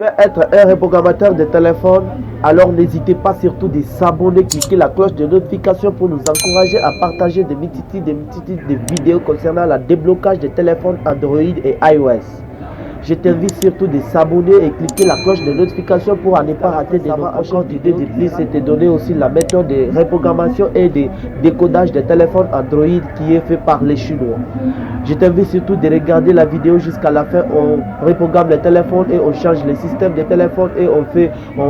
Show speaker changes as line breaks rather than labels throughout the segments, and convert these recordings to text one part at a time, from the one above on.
voulez être un reprogrammateur de téléphone, alors n'hésitez pas surtout de s'abonner, cliquer la cloche de notification pour nous encourager à partager des multitudes de vidéos concernant le déblocage des téléphones Android et iOS. Je t'invite surtout de s'abonner et cliquer la cloche de notification pour ne pas rater de nos prochaines vidéos. De plus, c'est te donner aussi la méthode de reprogrammation et de décodage des téléphones Android qui est fait par les Chinois. Je t'invite surtout de regarder la vidéo jusqu'à la fin. On reprogramme les téléphones et on change les systèmes des téléphones et on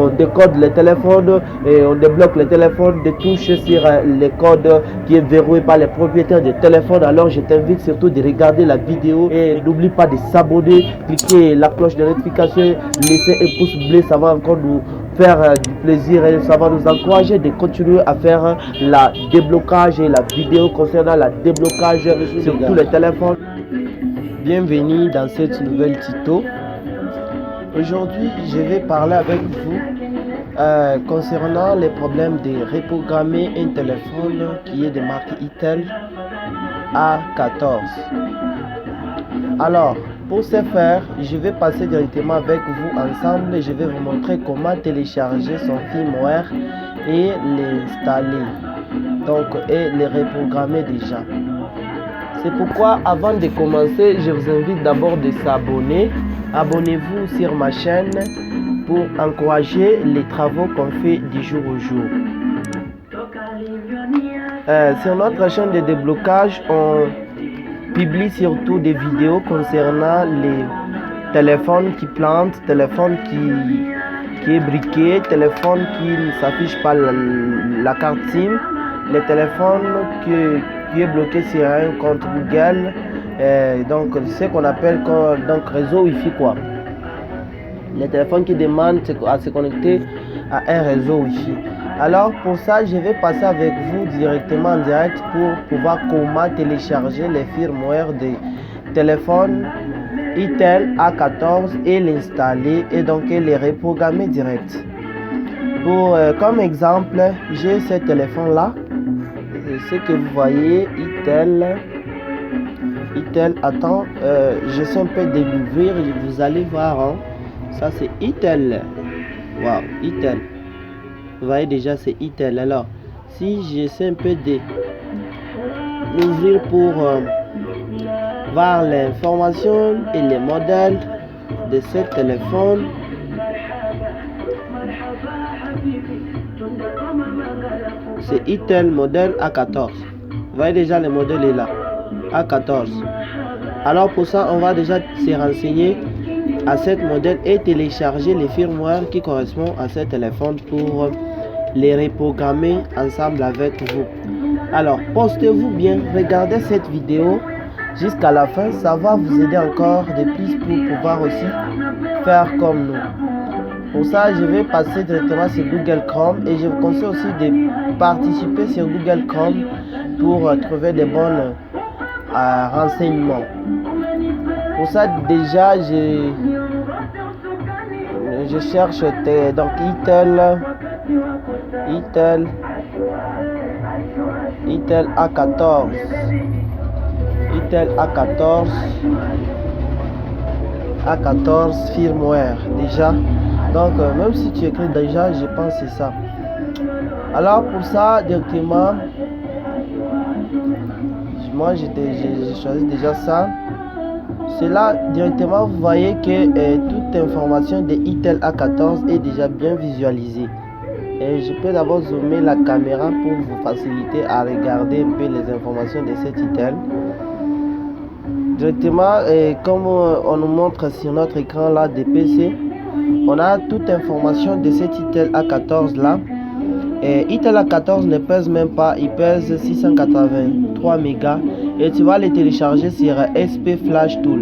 décode les téléphones et on débloque les téléphones de toucher sur les codes qui est verrouillé par les propriétaires des téléphones. Alors je t'invite surtout de regarder la vidéo et n'oublie pas de s'abonner, cliquer la cloche de notification, laisser un pouce bleu, ça va encore nous faire du plaisir et ça va nous encourager de continuer à faire la déblocage et la vidéo concernant la déblocage sur tous les téléphones. Bienvenue dans cette nouvelle tuto. Aujourd'hui je vais parler avec vous concernant les problèmes de reprogrammer un téléphone qui est de marque Itel A14. Alors pour ce faire, je vais passer directement avec vous ensemble et je vais vous montrer comment télécharger son firmware et l'installer, donc et le reprogrammer déjà. C'est pourquoi avant de commencer, je vous invite d'abord de s'abonner. Abonnez-vous sur ma chaîne pour encourager les travaux qu'on fait du jour au jour. Sur notre chaîne de déblocage, on publie surtout des vidéos concernant les téléphones qui plantent, téléphones qui est briqué, téléphones qui ne s'affiche pas la carte SIM, les téléphones qui est bloqué sur un compte Google, donc ce qu'on appelle donc réseau Wi-Fi quoi. Les téléphones qui demandent à se connecter à un réseau Wi-Fi. Alors pour ça, je vais passer avec vous directement en direct pour pouvoir comment télécharger les firmware des téléphones Itel A14 et l'installer et donc les reprogrammer direct. Comme exemple, j'ai ce téléphone là, ce que vous voyez, Itel, attends, j'essaie un peu de l'ouvrir, vous allez voir, hein. Ça c'est Itel, wow, Itel. Vous voyez déjà c'est Itel. Alors si j'essaie un peu de l'ouvrir pour voir l'information et les modèles de ce téléphone, c'est Itel modèle A14. Vous voyez déjà le modèle est là, A14. Alors pour ça on va déjà se renseigner à cette modèle et télécharger les firmware qui correspondent à ce téléphone pour les reprogrammer ensemble avec vous. Alors postez-vous bien, regardez cette vidéo jusqu'à la fin, ça va vous aider encore de plus pour pouvoir aussi faire comme nous. Pour ça je vais passer directement sur Google Chrome et je vous conseille aussi de participer sur Google Chrome pour trouver des bons renseignements. Pour ça déjà je cherche donc Itel A14, A14 firmware déjà. Donc même si tu écris déjà, je pense que c'est ça. Alors pour ça directement, moi j'ai choisi déjà ça. C'est là directement vous voyez que toute information de Itel A14 est déjà bien visualisée. Et je peux d'abord zoomer la caméra pour vous faciliter à regarder un peu les informations de cet Itel. Directement, comme on nous montre sur notre écran là de PC, on a toute information de cet Itel A14 là. Et Itel A14 ne pèse même pas, il pèse 683 mégas et tu vas les télécharger sur SP Flash Tool.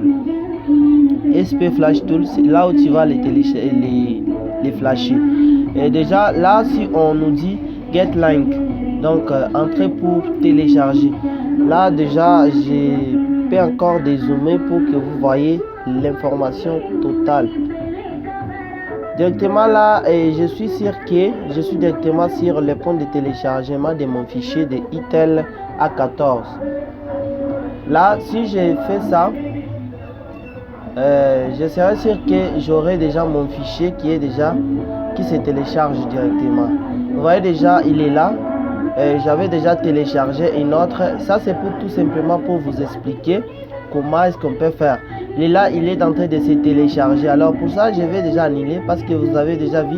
SP Flash Tool, c'est là où tu vas les télécharger, les flasher. Et déjà là, si on nous dit Get Link, donc entrer pour télécharger, là déjà j'ai peux encore dézoomer pour que vous voyez l'information totale. Directement là, je suis directement sur le point de téléchargement de mon fichier de Itel A14. Là, si j'ai fait ça, je serai sûr que j'aurai déjà mon fichier qui se télécharge directement. Vous voyez déjà, il est là. J'avais déjà téléchargé une autre. Ça, c'est pour tout simplement pour vous expliquer comment est-ce qu'on peut faire. Il est là, il est en train de se télécharger. Alors pour ça, je vais déjà annuler parce que vous avez déjà vu.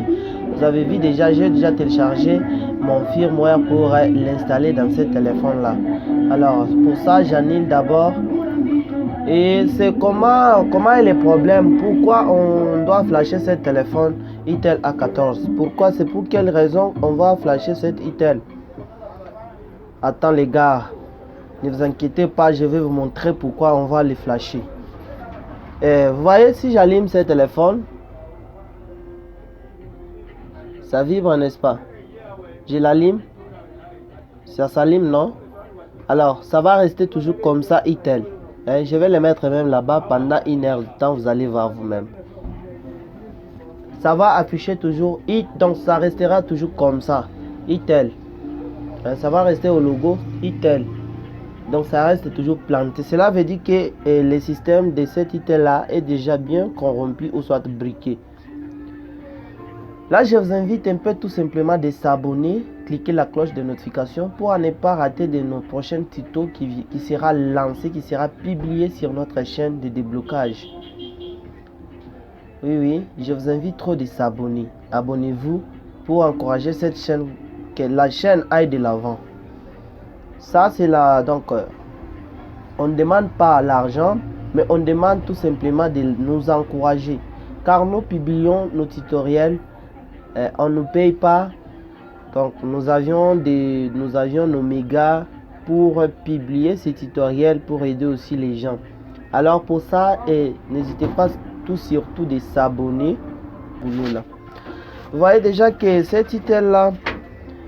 Vous avez vu déjà, j'ai déjà téléchargé mon firmware pour l'installer dans ce téléphone-là. Alors pour ça, j'annule d'abord. Et c'est comment est le problème, pourquoi on doit flasher ce téléphone Itel A14. Pourquoi, c'est pour quelle raison on va flasher cet Itel. Attends les gars, ne vous inquiétez pas, je vais vous montrer pourquoi on va les flasher. Vous voyez, si j'allume ce téléphone, ça vibre, n'est-ce pas? Je l'allume, ça s'allume, non? Alors ça va rester toujours comme ça Itel. Je vais le mettre même là-bas pendant 1 heure de temps, vous allez voir vous-même. Ça va afficher toujours IT, donc ça restera toujours comme ça, Itel. Ça va rester au logo Itel. Donc ça reste toujours planté. Cela veut dire que le système de cet Itel là est déjà bien corrompu ou soit briqué. Là, je vous invite un peu tout simplement de s'abonner, cliquer la cloche de notification pour ne pas rater de nos prochains tutos qui sera lancé, qui sera publié sur notre chaîne de déblocage. Oui, je vous invite trop de s'abonner. Abonnez-vous pour encourager cette chaîne, que la chaîne aille de l'avant. Ça, c'est là, donc, on ne demande pas l'argent, mais on demande tout simplement de nous encourager. Car nous publions nos tutoriels. On ne paye pas, donc nous avions nos mégas pour publier ces tutoriels pour aider aussi les gens. Alors pour ça, n'hésitez pas surtout de s'abonner pour nous là. Vous voyez déjà que cet Itel là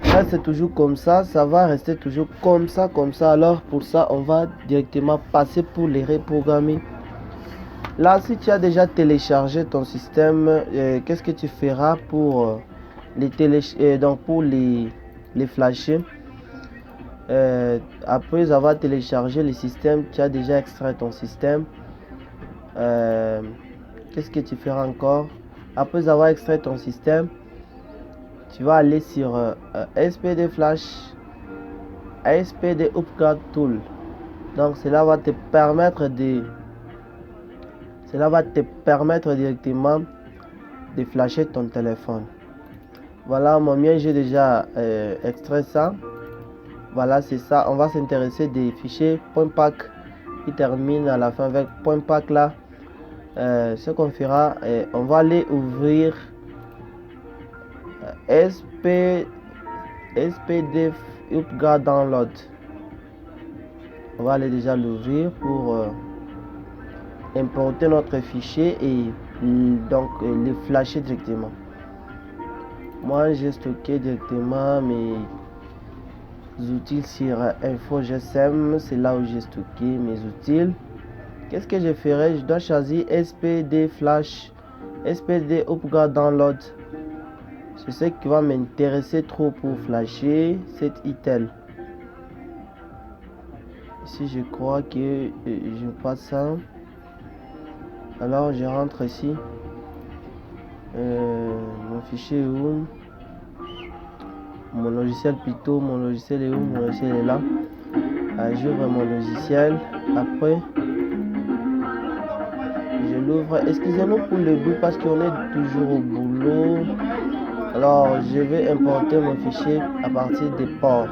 reste toujours comme ça, ça va rester toujours comme ça. Alors pour ça, on va directement passer pour les reprogrammer. Là, si tu as déjà téléchargé ton système, qu'est-ce que tu feras pour les flasher? Après avoir téléchargé le système, tu as déjà extrait ton système. Qu'est-ce que tu feras encore? Après avoir extrait ton système, tu vas aller sur SPD Flash, SPD Upgrade Tool. Donc cela va te permettre directement de flasher ton téléphone. Voilà, mon mien, j'ai déjà extrait ça. Voilà, c'est ça. On va s'intéresser des fichiers .pack qui termine à la fin avec .pack là. Ce qu'on fera, on va aller ouvrir SPD Upgrade Download. On va aller déjà l'ouvrir pour importer notre fichier et donc les flasher directement. Moi, j'ai stocké directement mes outils sur Info GSM. C'est là où j'ai stocké mes outils. Qu'est-ce que je ferai? Je dois choisir SPD Flash, SPD Upgrade Download. C'est ce qui va m'intéresser trop pour flasher cet Itel. Ici, je crois que je passe ça. Alors, je rentre ici. Mon fichier est où? Mon logiciel plutôt, mon logiciel est où? Mon logiciel est là. J'ouvre mon logiciel. Après, je l'ouvre. Excusez-nous pour le bruit parce qu'on est toujours au boulot. Alors, je vais importer mon fichier à partir des ports.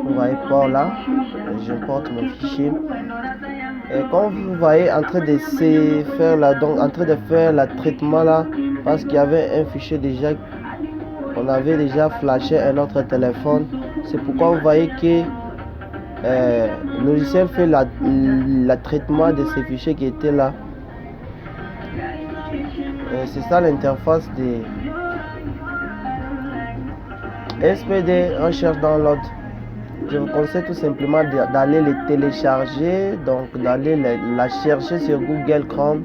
Vous voyez port là. J'importe mon fichier. Et quand vous voyez en train de faire la traitement là, parce qu'il y avait un fichier déjà, on avait déjà flashé un autre téléphone. C'est pourquoi vous voyez que le logiciel fait la traitement de ces fichiers qui étaient là. C'est ça l'interface de SPD Recherche Download. Je vous conseille tout simplement d'aller les télécharger, donc d'aller la chercher sur Google Chrome.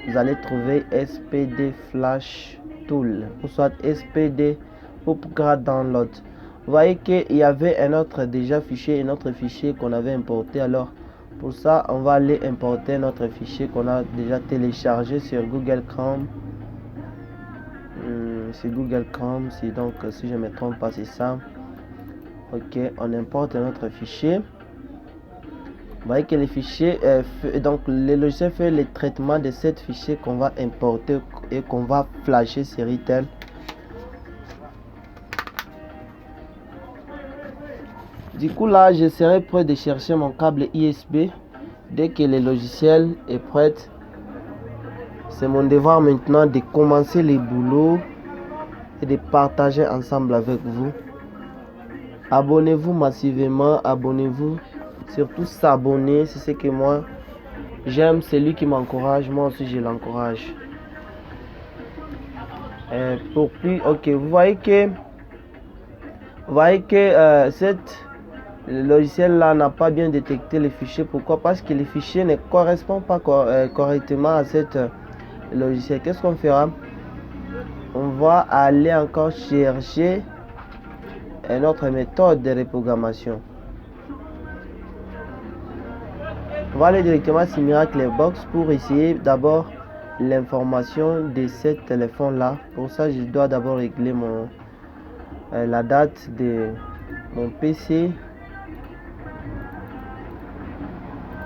Vous allez trouver SPD Flash Tool ou soit SPD Upgrade Download. Vous voyez qu'il y avait un autre fichier qu'on avait importé. Alors Pour ça, on va aller importer notre fichier qu'on a déjà téléchargé sur Google Chrome. C'est Google Chrome, donc si je ne me trompe pas, c'est ça. Ok, on importe notre fichier. Vous voyez que les fichiers, donc le logiciel fait le traitement de cette fichier qu'on va importer et qu'on va flasher sur Itel. Du coup là, je serai prêt de chercher mon câble USB. Dès que le logiciel est prêt, c'est mon devoir maintenant de commencer les boulots et de partager ensemble avec vous. Abonnez-vous massivement, abonnez-vous. Surtout s'abonner, c'est ce que moi j'aime, c'est lui qui m'encourage, moi aussi je l'encourage. Pour plus, ok, vous voyez que le logiciel là n'a pas bien détecté les fichiers. Pourquoi? Parce que les fichiers ne correspondent pas correctement à cette logiciel. Qu'est-ce qu'on fera? On va aller encore chercher une autre méthode de reprogrammation. On va aller directement sur Miracle Box pour essayer d'abord l'information de ce téléphone là. Pour ça, je dois d'abord régler la date de mon PC.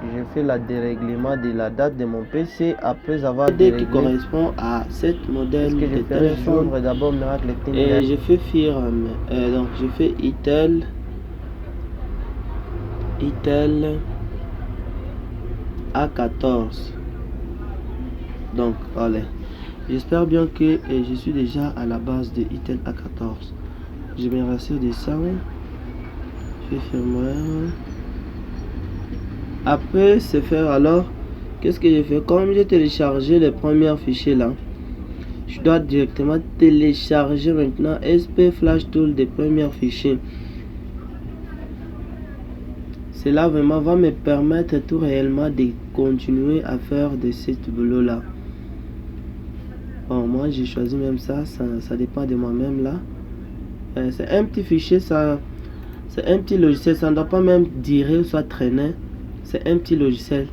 Je fais le dérèglement de la date de mon PC après avoir déréglé qui correspond à cette modèle de téléphone. D'abord Miracle et je fais firm. Donc je fais Itel A14. Donc allez, j'espère bien que je suis déjà à la base de Itel A14. Je me rassure de ça. Je fais firmware. Après ce faire, alors qu'est-ce que j'ai fait? Comme j'ai téléchargé les premiers fichiers là, je dois directement télécharger maintenant SP Flash Tool des premiers fichiers. Cela vraiment va me permettre tout réellement de continuer à faire de ce boulot là. Bon, moi j'ai choisi même ça dépend de moi-même là. C'est un petit fichier, c'est un petit logiciel, ça ne doit pas même durer ou soit traîner. C'est un petit logiciel.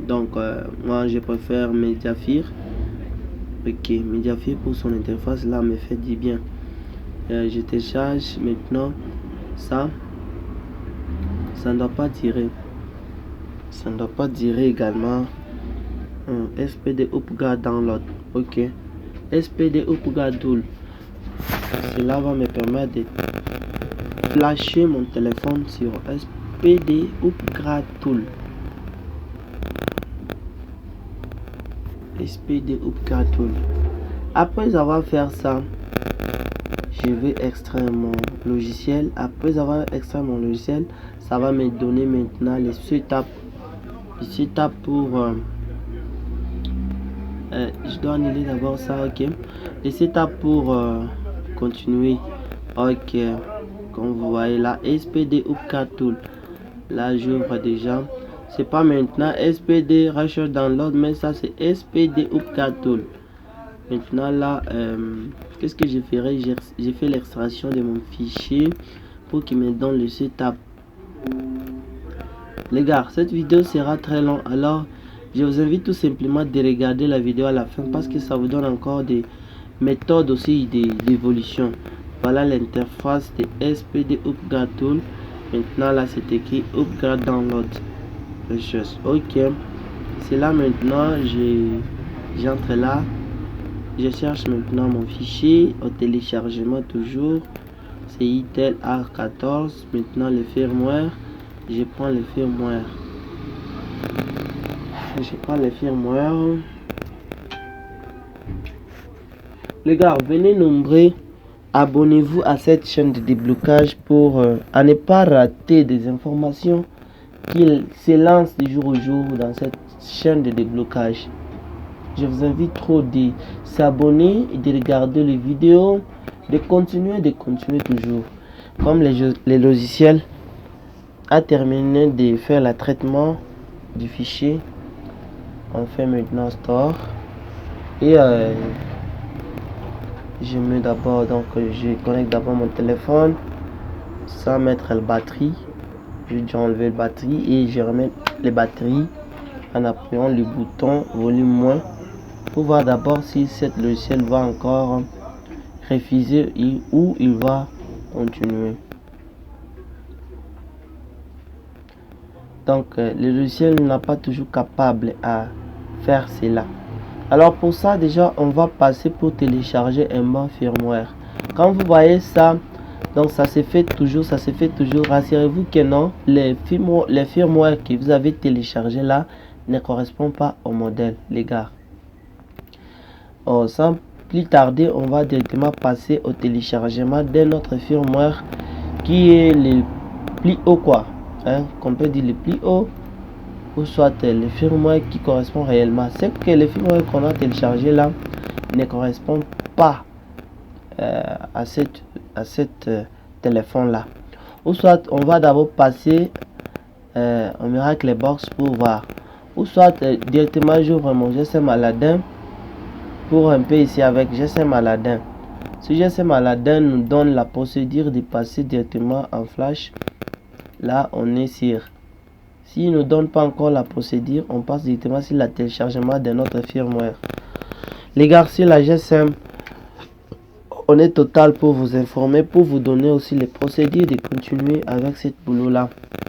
Donc moi je préfère Mediafire. Ok, Mediafire pour son interface là me fait du bien. Je télécharge maintenant ça. Ça ne doit pas tirer. Ça ne doit pas tirer également. SPD Upgrade Download. Ok. SPD Upgrade Tool. Cela va me permettre de flasher mon téléphone sur SPD Upgrade Tool. SPD Upgrade Tool. Après avoir fait ça, je vais extraire mon logiciel. Après avoir extrait mon logiciel, ça va me donner maintenant les setup pour je dois annuler d'abord ça. Ok, les setup pour continuer. Ok, comme vous voyez là, SPD Upgrade Tool. Là j'ouvre déjà. C'est pas maintenant SPD Research Download, mais ça c'est SPD Upgrade Tool. Maintenant là, qu'est-ce que je ferai? J'ai fait l'extraction de mon fichier pour qu'il me donne le setup. Les gars, cette vidéo sera très longue, alors je vous invite tout simplement de regarder la vidéo à la fin parce que ça vous donne encore des méthodes aussi d'évolution. Voilà l'interface de SPD Upgrade Tool. Maintenant là c'est écrit Upgrade Download. Ok, c'est là maintenant, j'entre là. Je cherche maintenant mon fichier au téléchargement toujours. C'est Itel A14. Maintenant le firmware. Je prends le firmware. Les gars, venez nombreux. Abonnez-vous à cette chaîne de déblocage pour à ne pas rater des informations qui se lancent de jour au jour dans cette chaîne de déblocage. Je vous invite trop de s'abonner et de regarder les vidéos, de continuer toujours. Comme les logiciels a terminé de faire le traitement du fichier, on fait maintenant store et je mets d'abord, donc je connecte d'abord mon téléphone sans mettre la batterie. Je vais enlever la batterie et je remets les batteries en appuyant le bouton volume moins pour voir d'abord si cette logiciel va encore refuser ou il va continuer. Donc le logiciel n'est pas toujours capable à faire cela. Alors pour ça déjà on va passer pour télécharger un bon firmware. Quand vous voyez ça, donc ça se fait toujours, rassurez-vous que non, les firmware que vous avez téléchargé là ne correspondent pas au modèle, les gars. Sans plus tarder, on va directement passer au téléchargement de notre firmware qui est le plus haut quoi, qu'on peut dire le plus haut, ou soit le firmware qui correspond réellement. C'est que le firmware qu'on a téléchargé là ne correspond pas à cette téléphone là, ou soit on va d'abord passer au Miracle Box pour voir, ou soit directement j'ouvre mon GSM Aladdin pour un peu ici avec GSM Aladdin. Ce GSM Aladdin nous donne la procédure de passer directement en flash. Là on est sur, s'il ne nous donne pas encore la procédure, on passe directement sur le téléchargement de notre firmware. Les gars, sur la GSM on est total pour vous informer, pour vous donner aussi les procédures de continuer avec cette boulot là.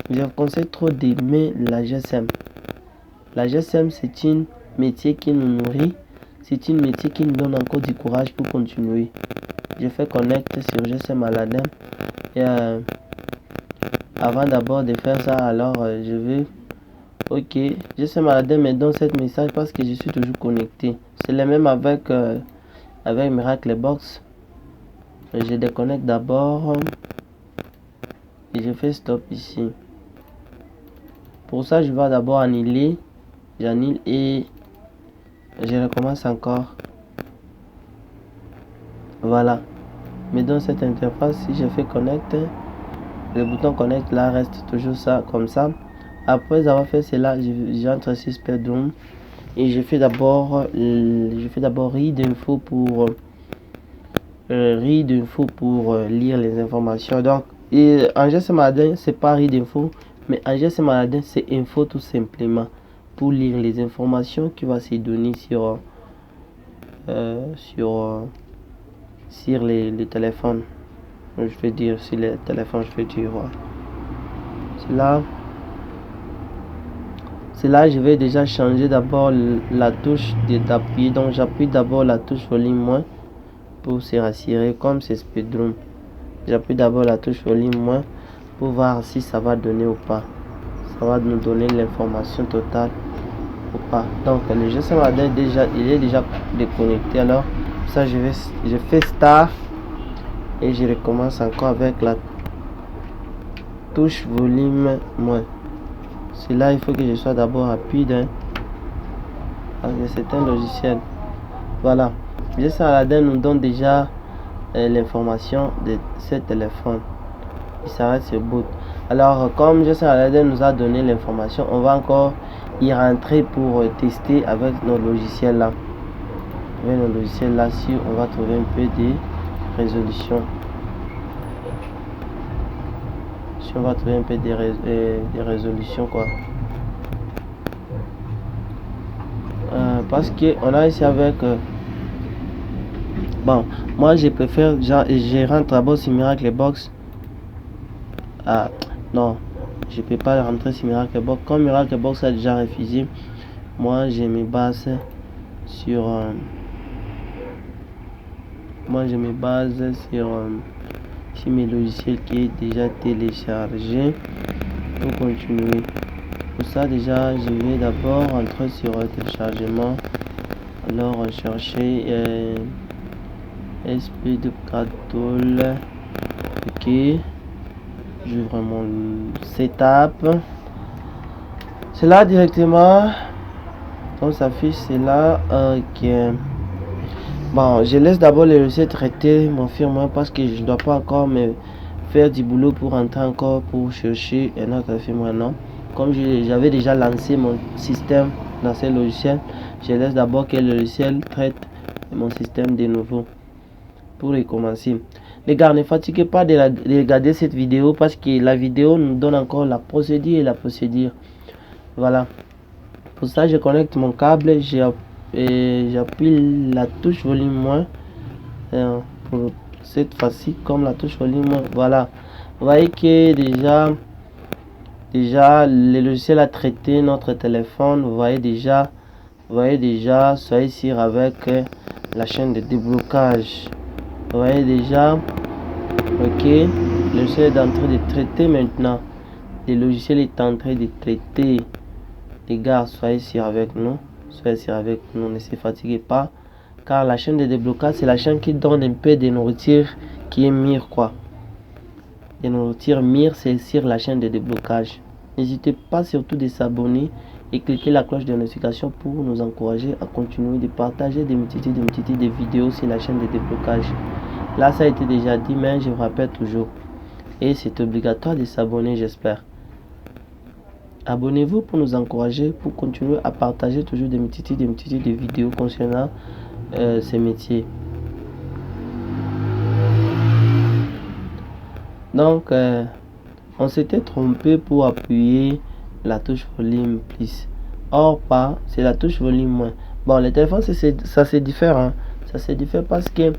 Je vous conseille trop d'aimer la GSM. La GSM c'est un métier qui nous nourrit, c'est un métier qui nous donne encore du courage pour continuer. Je fais connecter sur GSM Aladdin et avant d'abord de faire ça, alors je vais GSM Aladdin me donne cette message parce que je suis toujours connecté. C'est le même avec Miracle Box. Je déconnecte d'abord et je fais stop ici. Pour ça je vais d'abord annuler, j'annule et je recommence encore. Voilà, mais dans cette interface, si je fais connect, le bouton connect là reste toujours ça comme ça. Après avoir fait cela, j'entre sur Speedroom et je fais d'abord read info pour lire les informations. Donc en GSM Aladdin c'est pas read info, mais en GSM Aladdin c'est info tout simplement pour lire les informations qui va se donner sur les téléphones. Je vais dire sur les téléphones, je vais dire c'est là je vais déjà changer d'abord la touche d'appuyer. Donc j'appuie d'abord la touche volume moins pour se rassurer, comme c'est Speedroom. J'appuie d'abord la touche volume moins pour voir si ça va donner ou pas. Ça va nous donner l'information totale ou pas. Donc le GSM Aladdin il est déjà déconnecté. Alors ça je fais start et je recommence encore avec la touche volume moins. C'est là il faut que je sois d'abord rapide parce que c'est un logiciel. Voilà, GSM Aladdin nous donne déjà l'information de ce téléphone. Il s'arrête sur boot. Alors comme GSM Aladdin nous a donné l'information, on va encore y rentrer pour tester avec nos logiciels là. Avec nos logiciels là, si on va trouver un peu de résolution. Si on va trouver un peu de résolution quoi. Parce que on a ici avec bon, moi je préfère je rentre d'abord sur Miracle Box. Non, je peux pas rentrer sur Miracle Box. Comme Miracle Box a déjà refusé, moi je me base sur mes logiciels qui est déjà téléchargé pour continuer. Pour ça déjà je vais d'abord entrer sur téléchargement. Alors chercher SP2 ok, j'ouvre mon setup. C'est là directement, donc ça affiche, c'est là. Ok, bon, je laisse d'abord le logiciel traiter mon firmware parce que je ne dois pas encore me faire du boulot pour entrer encore pour chercher un autre firmware. Non, comme j'avais déjà lancé mon système dans ce logiciel, je laisse d'abord que le logiciel traite mon système de nouveau pour recommencer. Les gars, ne fatiguez pas de regarder cette vidéo parce que la vidéo nous donne encore la procédure et la procédure. Voilà. Pour ça, je connecte mon câble, j'appuie la touche volume moins. Pour cette fois-ci, comme la touche volume moins. Voilà. Vous voyez que déjà le logiciel a traité notre téléphone. Vous voyez déjà, soyez sûr avec la chaîne de déblocage. Vous voyez déjà, ok, le logiciel est en train de traiter maintenant. Le logiciel est en train de traiter. Les gars, soyez sûr avec nous. Ne se fatiguez pas. Car la chaîne de déblocage, c'est la chaîne qui donne un peu de nourriture qui est mire quoi. De nourriture mire, c'est sur la chaîne de déblocage. N'hésitez pas surtout de s'abonner et cliquer la cloche de notification pour nous encourager à continuer de partager des multitudes de vidéos sur la chaîne de déblocage. Là, ça a été déjà dit, mais je vous rappelle toujours. Et c'est obligatoire de s'abonner, j'espère. Abonnez-vous pour nous encourager, pour continuer à partager toujours des multitudes de vidéos concernant ces métiers. Donc, on s'était trompé pour appuyer la touche volume plus. Or, pas, c'est la touche volume moins. Bon, les téléphones, ça c'est différent. Ça c'est différent parce que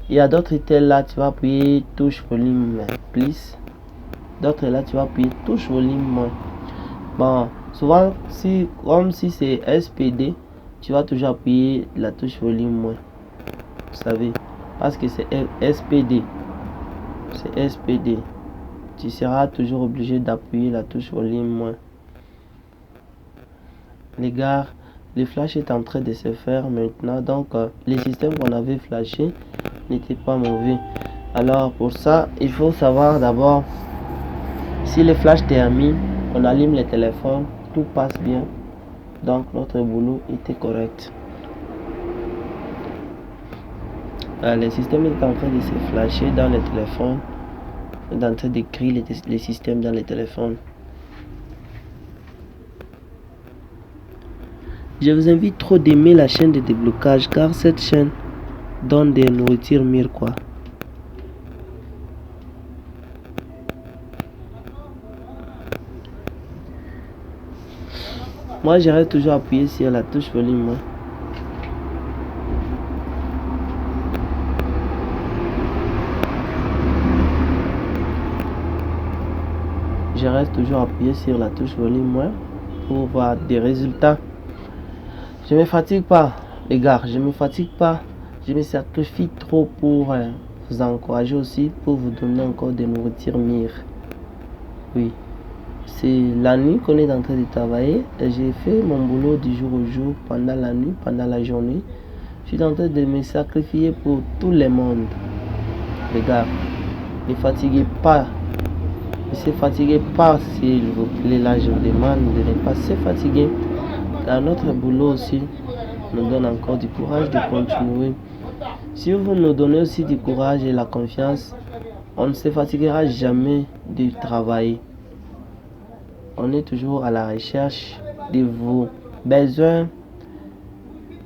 il y a d'autres tels là, tu vas appuyer touche volume plus. D'autres là, tu vas appuyer touche volume moins. Bon, souvent, comme si c'est SPD, tu vas toujours appuyer la touche volume moins. Vous savez, parce que c'est SPD. C'est SPD. Tu seras toujours obligé d'appuyer la touche volume moins. Les gars, le flash est en train de se faire maintenant. Donc, les systèmes qu'on avait flashés n'étaient pas mauvais. Alors, pour ça, il faut savoir d'abord si le flash termine, on allume le téléphone, tout passe bien. Donc, notre boulot était correct. Le système est en train de se flasher dans le téléphone. En train d'écrire les systèmes dans les téléphones. Je vous invite trop d'aimer la chaîne de déblocage car cette chaîne donne des nourritures mire quoi. Moi je reste toujours appuyé sur la touche volume moins. Je reste toujours appuyé sur la touche volume moins pour voir des résultats. Je me fatigue pas, les gars, je me fatigue pas. Je me sacrifie trop pour vous encourager aussi, pour vous donner encore des nourritures mire. Oui, c'est la nuit qu'on est en train de travailler. J'ai fait mon boulot du jour au jour, pendant la nuit, pendant la journée. Je suis en train de me sacrifier pour tout le monde. Les gars, ne fatiguez pas. Ne se fatiguez pas, s'il vous plaît. Là, je vous demande de ne pas se fatiguer. Car notre boulot aussi nous donne encore du courage de continuer. Si vous nous donnez aussi du courage et la confiance, on ne se fatiguera jamais de travailler. On est toujours à la recherche de vos besoins.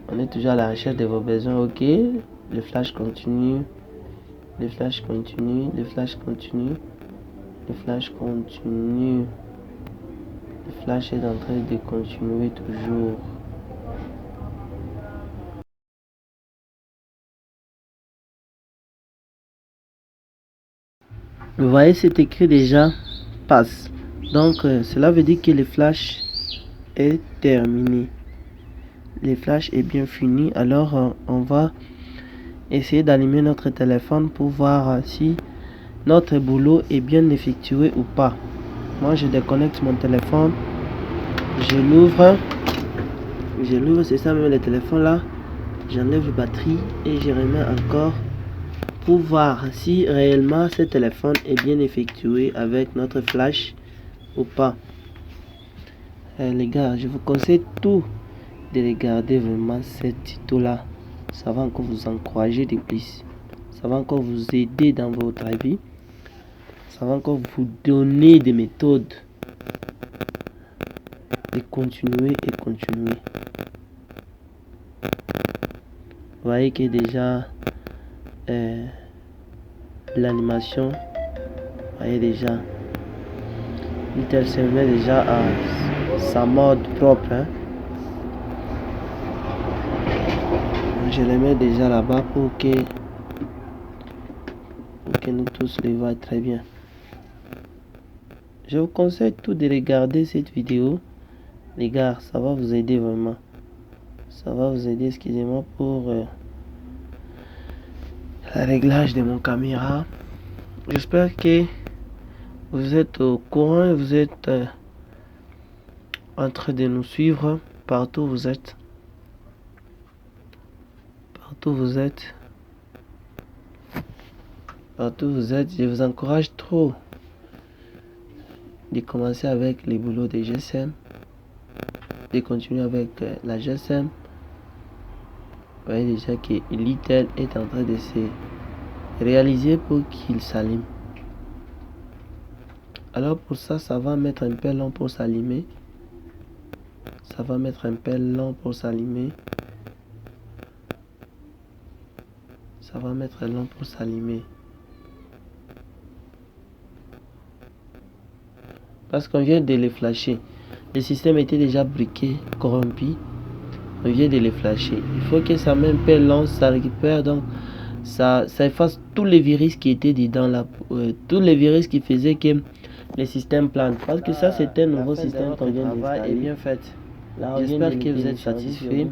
On est toujours à la recherche de vos besoins. Ok, le flash continue. Le flash continue. Le flash continue. Le flash continue. Le flash est en train de continuer toujours. Vous voyez, c'est écrit déjà passe. Donc, cela veut dire que le flash est terminé. Le flash est bien fini. Alors, on va essayer d'allumer notre téléphone pour voir si notre boulot est bien effectué ou pas. Moi, je déconnecte mon téléphone. Je l'ouvre, c'est ça même le téléphone là. J'enlève la batterie et je remets encore pour voir si réellement ce téléphone est bien effectué avec notre flash ou pas. Les gars, je vous conseille tout de regarder vraiment cette tuto là. Ça va encore vous encourager de plus. Ça va encore vous aider dans votre vie. Ça va encore vous donner des méthodes. Et continuer et continuer. Vous voyez que déjà l'animation. Voyez déjà, Itel se met déjà à sa mode propre, hein. Je les mets déjà là-bas pour que nous tous les voyons très bien. Je vous conseille tout de regarder cette vidéo, les gars, ça va vous aider vraiment. Ça va vous aider, excusez-moi pour le réglage de mon caméra. J'espère que vous êtes au courant et vous êtes en train de nous suivre partout où vous êtes. Partout où vous êtes. Partout où vous êtes, je vous encourage trop de commencer avec les boulots de GSM, de continuer avec la GSM. Vous voyez déjà que l'Itel est en train de se réaliser pour qu'il s'allume. Alors pour ça, ça va mettre un peu long pour s'allumer. Ça va mettre un peu long pour s'allumer. Ça va mettre long pour s'allumer. Parce qu'on vient de les flasher. Le système était déjà briqué, corrompu. On vient de les flasher. Il faut que ça mette un peu long, ça récupère, donc ça efface tous les virus qui étaient dedans là, tous les virus qui faisaient que le système plante. Parce que ça c'est un nouveau système qu'on vient d'installer. Et bien fait. J'espère que vous êtes satisfaits.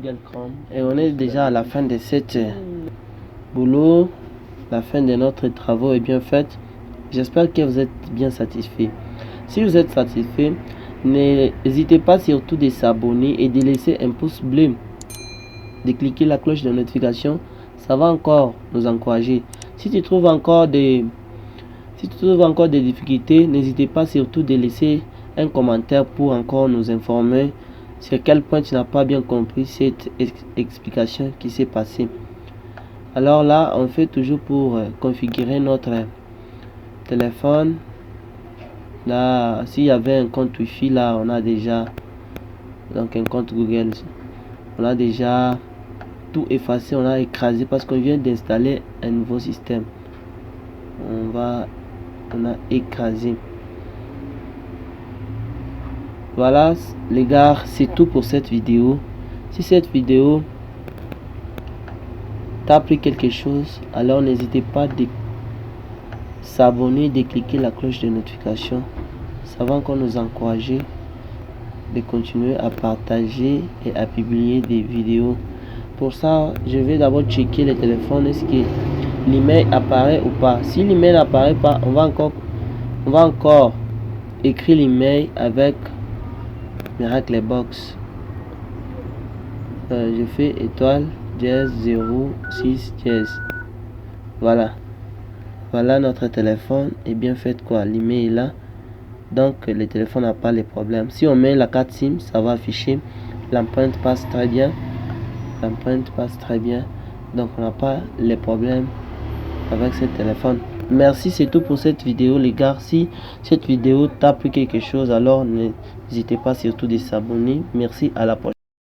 Et on est déjà à la fin de cette boulot. La fin de notre travaux est bien faite. J'espère que vous êtes bien satisfaits. Si vous êtes satisfait, n'hésitez pas surtout de s'abonner et de laisser un pouce bleu, de cliquer la cloche de notification. Ça va encore nous encourager. Si tu trouves encore des difficultés, n'hésitez pas surtout de laisser un commentaire pour encore nous informer sur quel point tu n'as pas bien compris cette explication qui s'est passée. Alors là, on fait toujours pour configurer notre téléphone. Là, s'il y avait un compte Wi-Fi, là, on a déjà donc un compte Google. On a déjà tout effacé, on a écrasé parce qu'on vient d'installer un nouveau système. On a écrasé. Voilà, les gars, c'est tout pour cette vidéo. Si cette vidéo t'a appris quelque chose, alors n'hésitez pas de s'abonner, de cliquer la cloche de notification. Ça va encore nous encourager de continuer à partager et à publier des vidéos. Pour ça, je vais d'abord checker le téléphone, est-ce que l'email apparaît ou pas. Si l'email n'apparaît pas, on va encore écrire l'email avec Miracle Box. Je fais étoile dièse 06 dièse. Voilà notre téléphone est bien fait quoi, l'email est là, donc le téléphone n'a pas les problèmes. Si on met la carte SIM, ça va afficher, l'empreinte passe très bien, donc on n'a pas les problèmes avec ce téléphone. Merci, c'est tout pour cette vidéo les gars. Si cette vidéo t'a plu quelque chose, alors n'hésitez pas surtout de s'abonner. Merci, à la prochaine.